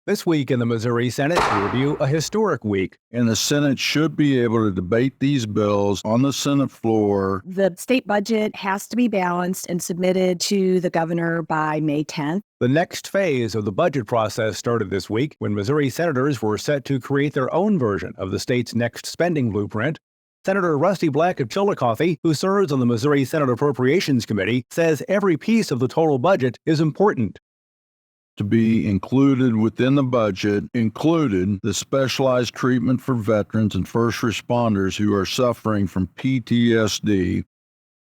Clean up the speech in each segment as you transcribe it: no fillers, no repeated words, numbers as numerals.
This week in the Missouri Senate, we review a historic week. And the Senate should be able to debate these bills on the Senate floor. The state budget has to be balanced and submitted to the governor by May 10th. The next phase of the budget process started this week when Missouri senators were set to create their own version of the state's next spending blueprint. Senator Rusty Black of Chillicothe, who serves on the Missouri Senate Appropriations Committee, says every piece of the total budget is important. To be included within the budget included the specialized treatment for veterans and first responders who are suffering from PTSD.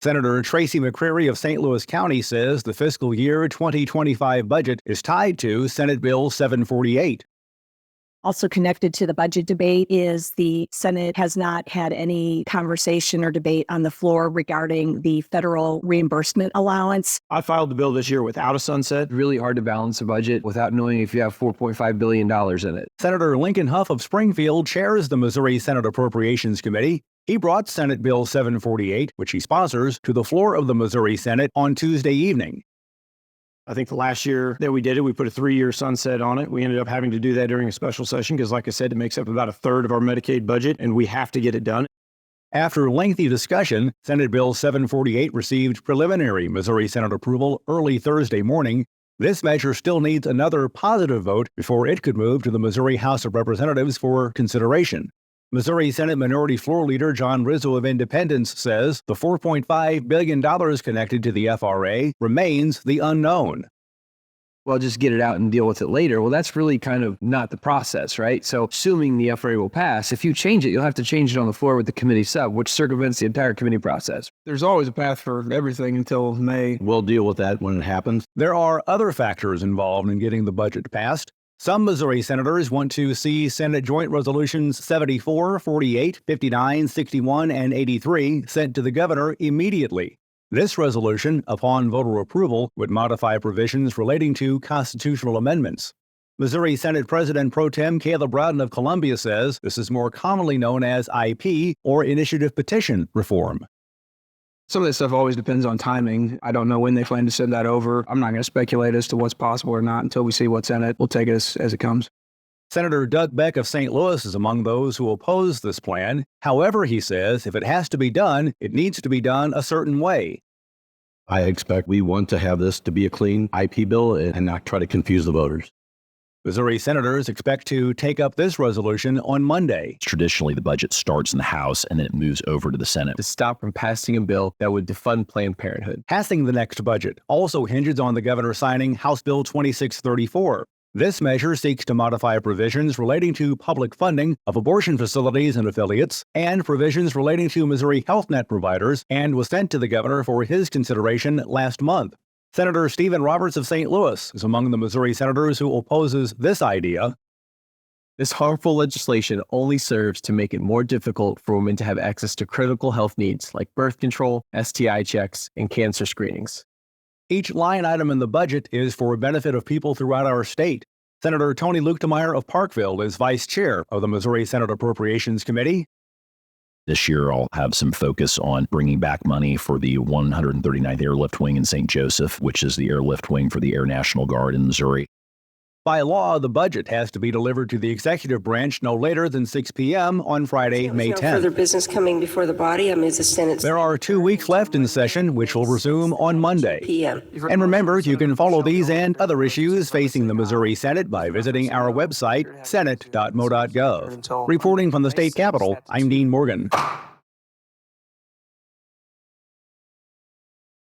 Senator Tracy McCreery of St. Louis County says the fiscal year 2025 budget is tied to Senate Bill 748. Also connected to the budget debate is the Senate has not had any conversation or debate on the floor regarding the federal reimbursement allowance. I filed the bill this year without a sunset. Really hard to balance a budget without knowing if you have $4.5 billion in it. Senator Lincoln Hough of Springfield chairs the Missouri Senate Appropriations Committee. He brought Senate Bill 748, which he sponsors, to the floor of the Missouri Senate on Tuesday evening. I think the last year that we did it, we put a 3-year sunset on it. We ended up having to do that during a special session because, like I said, it makes up about a third of our Medicaid budget, and we have to get it done. After lengthy discussion, Senate Bill 748 received preliminary Missouri Senate approval early Thursday morning. This measure still needs another positive vote before it could move to the Missouri House of Representatives for consideration. Missouri Senate Minority Floor Leader John Rizzo of Independence says the $4.5 billion connected to the FRA remains the unknown. Well, just get it out and deal with it later. Well, that's really kind of not the process, right? So assuming the FRA will pass, if you change it, you'll have to change it on the floor with the committee sub, which circumvents the entire committee process. There's always a path for everything until May. We'll deal with that when it happens. There are other factors involved in getting the budget passed. Some Missouri senators want to see Senate Joint Resolutions 74, 48, 59, 61, and 83 sent to the governor immediately. This resolution, upon voter approval, would modify provisions relating to constitutional amendments. Missouri Senate President Pro Tem Caleb Rowden of Columbia says this is more commonly known as IP, or Initiative Petition Reform. Some of this stuff always depends on timing. I don't know when they plan to send that over. I'm not going to speculate as to what's possible or not until we see what's in it. We'll take it as it comes. Senator Doug Beck of St. Louis is among those who oppose this plan. However, he says if it has to be done, it needs to be done a certain way. I expect we want to have this to be a clean IP bill and not try to confuse the voters. Missouri senators expect to take up this resolution on Monday. Traditionally, the budget starts in the House and then it moves over to the Senate. To stop from passing a bill that would defund Planned Parenthood. Passing the next budget also hinges on the governor signing House Bill 2634. This measure seeks to modify provisions relating to public funding of abortion facilities and affiliates and provisions relating to Missouri Health Net providers, and was sent to the governor for his consideration last month. Senator Stephen Roberts of St. Louis is among the Missouri senators who opposes this idea. This harmful legislation only serves to make it more difficult for women to have access to critical health needs like birth control, STI checks, and cancer screenings. Each line item in the budget is for the benefit of people throughout our state. Senator Tony Luetkemeyer of Parkville is vice chair of the Missouri Senate Appropriations Committee. This year, I'll have some focus on bringing back money for the 139th Airlift Wing in St. Joseph, which is the airlift wing for the Air National Guard in Missouri. By law, the budget has to be delivered to the executive branch no later than 6 p.m. on Friday, May 10th. No further business coming before the body. I move the Senate. There are 2 weeks left in session, which will resume on Monday. And remember, you can follow these and other issues facing the Missouri Senate by visiting our website, senate.mo.gov. Reporting from the state capitol, I'm Dean Morgan.